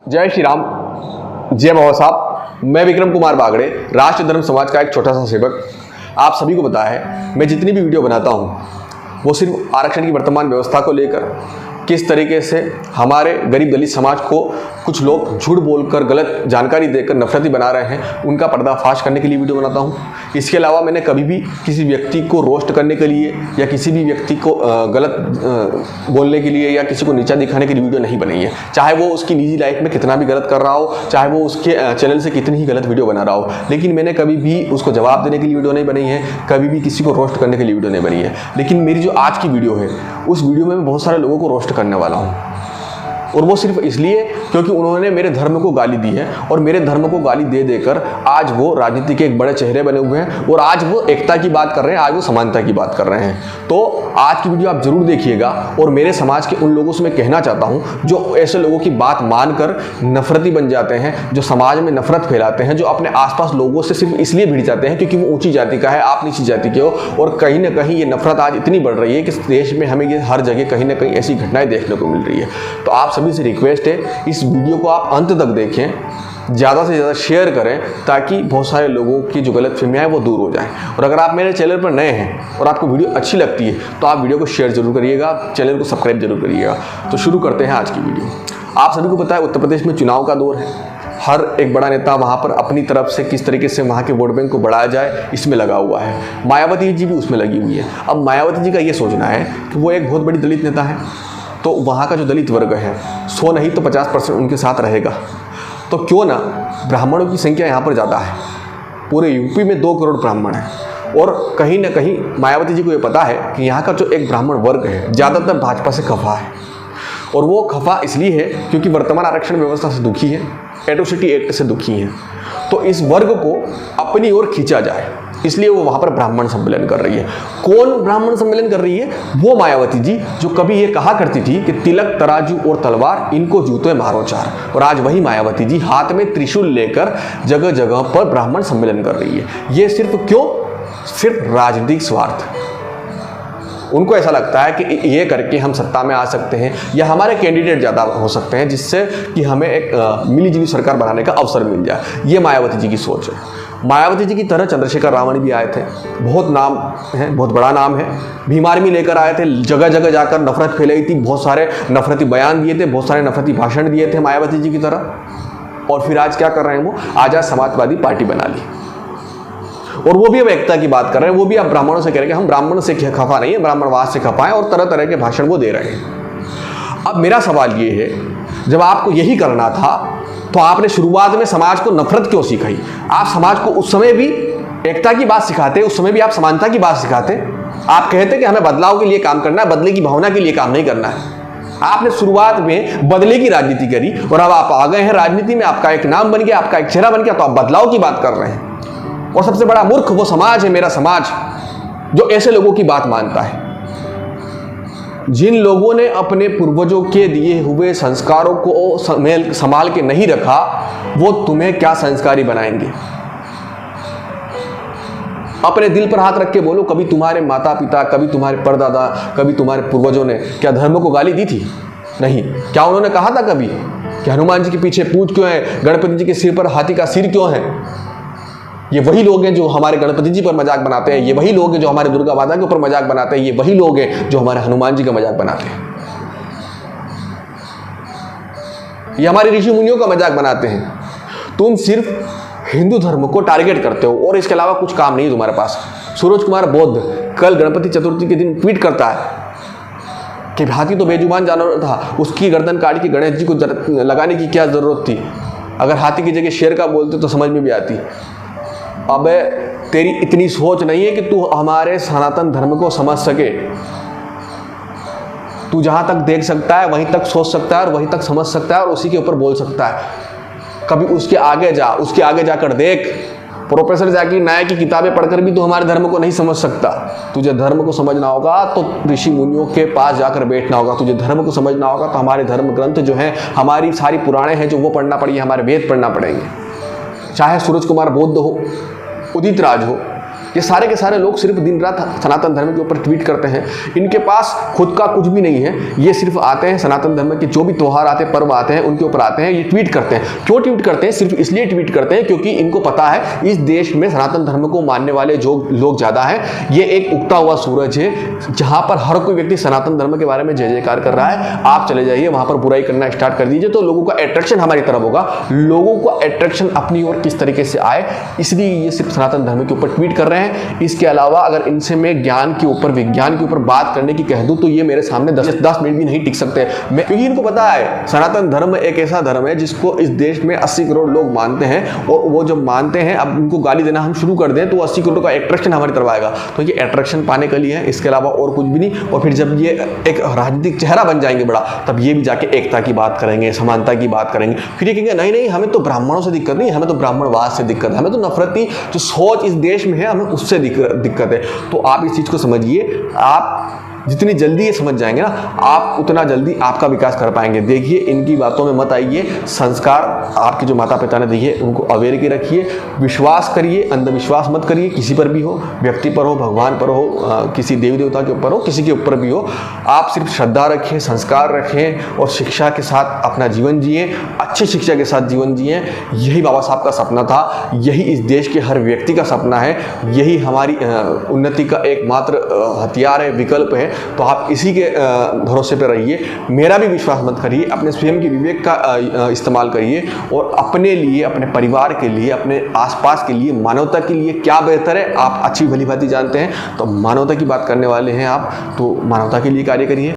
जय श्री राम, जय बाबा साहब। मैं विक्रम कुमार बागड़े, राष्ट्र धर्म समाज का एक छोटा सा सेवक। आप सभी को पता है, मैं जितनी भी वीडियो बनाता हूँ वो सिर्फ आरक्षण की वर्तमान व्यवस्था को लेकर, किस तरीके से हमारे गरीब दलित समाज को कुछ लोग झूठ बोलकर गलत जानकारी देकर नफरती बना रहे हैं, उनका पर्दाफाश करने के लिए वीडियो बनाता हूं। इसके अलावा मैंने कभी भी किसी व्यक्ति को रोस्ट करने के लिए या किसी भी व्यक्ति को गलत बोलने के लिए या किसी को नीचा दिखाने के लिए वीडियो नहीं बनाई है। चाहे वो उसकी निजी लाइफ में कितना भी गलत कर रहा हो, चाहे वो उसके चैनल से कितनी ही गलत वीडियो बना रहा हो, लेकिन मैंने कभी भी उसको जवाब देने के लिए वीडियो नहीं बनाई है, कभी भी किसी को रोस्ट करने के लिए वीडियो नहीं बनी है। लेकिन मेरी जो आज की वीडियो है, उस वीडियो में मैं बहुत सारे लोगों को रोस्ट करने वाला हूँ, और वो सिर्फ इसलिए क्योंकि उन्होंने मेरे धर्म को गाली दी है, और मेरे धर्म को गाली दे देकर आज वो राजनीति के एक बड़े चेहरे बने हुए हैं, और आज वो एकता की बात कर रहे हैं, आज वो समानता की बात कर रहे हैं। तो आज की वीडियो आप जरूर देखिएगा, और मेरे समाज के उन लोगों से मैं कहना चाहता हूँ जो ऐसे लोगों की बात मानकर नफरती बन जाते हैं, जो समाज में नफरत फैलाते हैं, जो अपने आसपास लोगों से सिर्फ इसलिए भिड़ जाते हैं क्योंकि वो ऊंची जाति का है, आप नीची जाति के हो। और कहीं ना कहीं ये नफरत आज इतनी बढ़ रही है कि देश में हमें ये हर जगह कहीं ना कहीं ऐसी घटनाएं देखने को मिल रही है। तो आप सभी से रिक्वेस्ट है, इस वीडियो को आप अंत तक देखें, ज़्यादा से ज़्यादा शेयर करें, ताकि बहुत सारे लोगों की जो गलतफहमियां हैं वो दूर हो जाएं। और अगर आप मेरे चैनल पर नए हैं और आपको वीडियो अच्छी लगती है तो आप वीडियो को शेयर जरूर करिएगा, चैनल को सब्सक्राइब जरूर करिएगा। तो शुरू करते हैं आज की वीडियो। आप सभी को पता है, उत्तर प्रदेश में चुनाव का दौर है। हर एक बड़ा नेता वहाँ पर अपनी तरफ से किस तरीके से वहाँ के वोट बैंक को बढ़ाया जाए, इसमें लगा हुआ है। मायावती जी भी उसमें लगी हुई है। अब मायावती जी का ये सोचना है कि वो एक बहुत बड़ी दलित नेता है, तो वहाँ का जो दलित वर्ग है 100 नहीं तो 50% उनके साथ रहेगा। तो क्यों ना, ब्राह्मणों की संख्या यहाँ पर ज़्यादा है, पूरे यूपी में 2 करोड़ ब्राह्मण हैं, और कहीं ना कहीं मायावती जी को ये पता है कि यहाँ का जो एक ब्राह्मण वर्ग है ज़्यादातर भाजपा से खफा है। और वो खफा इसलिए है क्योंकि वर्तमान आरक्षण व्यवस्था से दुखी है, एट्रोसिटी एक्ट से दुखी है। तो इस वर्ग को अपनी ओर खींचा जाए, इसलिए वो वहाँ पर ब्राह्मण सम्मेलन कर रही है। कौन ब्राह्मण सम्मेलन कर रही है? वो मायावती जी, जो कभी ये कहा करती थी कि तिलक, तराजू और तलवार, इनको जूते मारो चार। और आज वही मायावती जी हाथ में त्रिशूल लेकर जगह जगह पर ब्राह्मण सम्मेलन कर रही है। ये सिर्फ क्यों? सिर्फ राजनीतिक स्वार्थ। उनको ऐसा लगता है कि ये करके हम सत्ता में आ सकते हैं, या हमारे कैंडिडेट ज़्यादा हो सकते हैं, जिससे कि हमें एक मिलीजुली सरकार बनाने का अवसर मिल जाए। ये मायावती जी की सोच है। मायावती जी की तरह चंद्रशेखर रावण भी आए थे, बहुत नाम है, बहुत बड़ा नाम है। भीम आर्मी लेकर आए थे, जगह जगह जाकर नफरत फैलाई थी, बहुत सारे नफरती बयान दिए थे, बहुत सारे नफरती भाषण दिए थे मायावती जी की तरह। और फिर आज क्या कर रहे हैं? वो आज समाजवादी पार्टी बना ली, और वो भी अब एकता की बात कर रहे हैं। वो भी अब ब्राह्मणों से कह रहे हैं कि हम ब्राह्मण से खफा नहीं है, ब्राह्मणवाद से खफा है, और तरह तरह के भाषण वो दे रहे हैं। अब मेरा सवाल ये है, जब आपको यही करना था तो आपने शुरुआत में समाज को नफरत क्यों सिखाई? आप समाज को उस समय भी एकता की बात सिखाते, उस समय भी आप समानता की बात सिखाते। आप कहते कि हमें बदलाव के लिए काम करना है, बदले की भावना के लिए काम नहीं करना है। आपने शुरुआत में बदले की राजनीति करी, और अब आप आ गए हैं राजनीति में, आपका एक नाम बन गया, आपका एक चेहरा बन गया, तो आप बदलाव की बात कर रहे हैं। और सबसे बड़ा मूर्ख वो समाज है, मेरा समाज, जो ऐसे लोगों की बात मानता है। जिन लोगों ने अपने पूर्वजों के दिए हुए संस्कारों को संभाल के नहीं रखा, वो तुम्हें क्या संस्कारी बनाएंगे? अपने दिल पर हाथ रख के बोलो, कभी तुम्हारे माता पिता, कभी तुम्हारे परदादा, कभी तुम्हारे पूर्वजों ने क्या धर्म को गाली दी थी? नहीं। क्या उन्होंने कहा था कभी कि हनुमान जी के पीछे पूंछ क्यों है, गणपति जी के सिर पर हाथी का सिर क्यों है? ये वही लोग हैं जो हमारे गणपति जी पर मजाक बनाते हैं, ये वही लोग हैं जो हमारे दुर्गा माता के ऊपर मजाक बनाते हैं, ये वही लोग हैं जो हमारे हनुमान जी का मजाक बनाते हैं, ये हमारे ऋषि मुनियों का मजाक बनाते हैं। तुम सिर्फ हिंदू धर्म को टारगेट करते हो, और इसके अलावा कुछ काम नहीं है तुम्हारे पास। सूरज कुमार बौद्ध कल गणपति चतुर्थी के दिन ट्वीट करता है कि हाथी तो बेजुबान जानवर था, उसकी गर्दन काट के गणेश जी को लगाने की क्या जरूरत थी? अगर हाथी की जगह शेर का बोलते तो समझ में भी आती। अबे तेरी इतनी सोच नहीं है कि तू हमारे सनातन धर्म को समझ सके। तू जहां तक देख सकता है वहीं तक सोच सकता है, और वहीं तक समझ सकता है, और उसी के ऊपर बोल सकता है। कभी उसके आगे जा, उसके आगे जाकर देख। प्रोफेसर जाकिर नायक की किताबें पढ़कर भी तू हमारे धर्म को नहीं समझ सकता। तुझे धर्म को समझना होगा तो ऋषि मुनियों के पास जाकर बैठना होगा। तुझे धर्म को समझना होगा तो हमारे धर्म ग्रंथ जो हैं, हमारी सारी पुराणे हैं जो वो पढ़ना पड़ेगी, हमारे वेद पढ़ना पड़ेंगे। चाहे सूरज कुमार बौद्ध हो, उदित राज हो, ये सारे के सारे लोग सिर्फ दिन रात सनातन धर्म के ऊपर ट्वीट करते हैं। इनके पास खुद का कुछ भी नहीं है, ये सिर्फ आते हैं सनातन धर्म के जो भी त्यौहार आते हैं, पर्व आते हैं, उनके ऊपर आते हैं, ये ट्वीट करते हैं। क्यों ट्वीट करते हैं? सिर्फ इसलिए ट्वीट करते हैं क्योंकि इनको पता है इस देश में सनातन धर्म को मानने वाले जो लोग ज्यादा हैं। ये एक उगता हुआ सूरज है जहां पर हर कोई व्यक्ति सनातन धर्म के बारे में जय जयकार कर रहा है। आप चले जाइए वहां पर बुराई करना स्टार्ट कर दीजिए, तो लोगों का अट्रैक्शन हमारी तरफ होगा। लोगों का अट्रैक्शन अपनी ओर किस तरीके से आए, इसलिए ये सिर्फ सनातन धर्म के ऊपर ट्वीट कर रहे हैं। इसके अलावा अगर इनसे मैं ज्ञान के ऊपर, विज्ञान के ऊपर बात करने की कह दूं तो ये मेरे सामने 10 मिनट भी नहीं टिक सकते। क्योंकि इनको पता है सनातन धर्म एक ऐसा धर्म है जिसको इस देश में 80 करोड़ लोग मानते हैं, और वो जब मानते हैं, अब उनको गाली देना हम शुरू कर दें तो 80 करोड़ का अट्रैक्शन हमारी तरफ आएगा। तो ये अट्रैक्शन पाने के लिए है, इसके अलावा और कुछ भी नहीं। और फिर जब ये एक राजनीतिक चेहरा बन जाएंगे बड़ा, तब ये भी जाके एकता की बात करेंगे, समानता की बात करेंगे। फिर ये कहेंगे नहीं नहीं, हमें तो ब्राह्मणों से दिक्कत नहीं, हमें तो ब्राह्मणवाद से दिक्कत है, हमें तो नफरती जो सोच इस देश में है हमें उससे दिक्कत है। तो आप इस चीज को समझिए। आप जितनी जल्दी ये समझ जाएंगे ना, आप उतना जल्दी आपका विकास कर पाएंगे। देखिए इनकी बातों में मत आइए। संस्कार आपके जो माता पिता ने दिए उनको अवेयर के रखिए, विश्वास करिए, अंधविश्वास मत करिए, किसी पर भी हो, व्यक्ति पर हो, भगवान पर हो, किसी देवी देवता के ऊपर हो, किसी के ऊपर भी हो। आप सिर्फ श्रद्धा रखें, संस्कार रखें और शिक्षा के साथ अपना जीवन जिए, अच्छी शिक्षा के साथ जीवन जिए। यही बाबा साहब का सपना था, यही इस देश के हर व्यक्ति का सपना है, यही हमारी उन्नति का एकमात्र हथियार है, विकल्प है। तो आप इसी के भरोसे पर रहिए। मेरा भी विश्वास मत करिए, अपने स्वयं के विवेक का इस्तेमाल करिए और अपने लिए, अपने परिवार के लिए, अपने आसपास के लिए, मानवता के लिए क्या बेहतर है आप अच्छी भली भांति जानते हैं। तो मानवता की बात करने वाले हैं आप, तो मानवता के लिए कार्य करिए।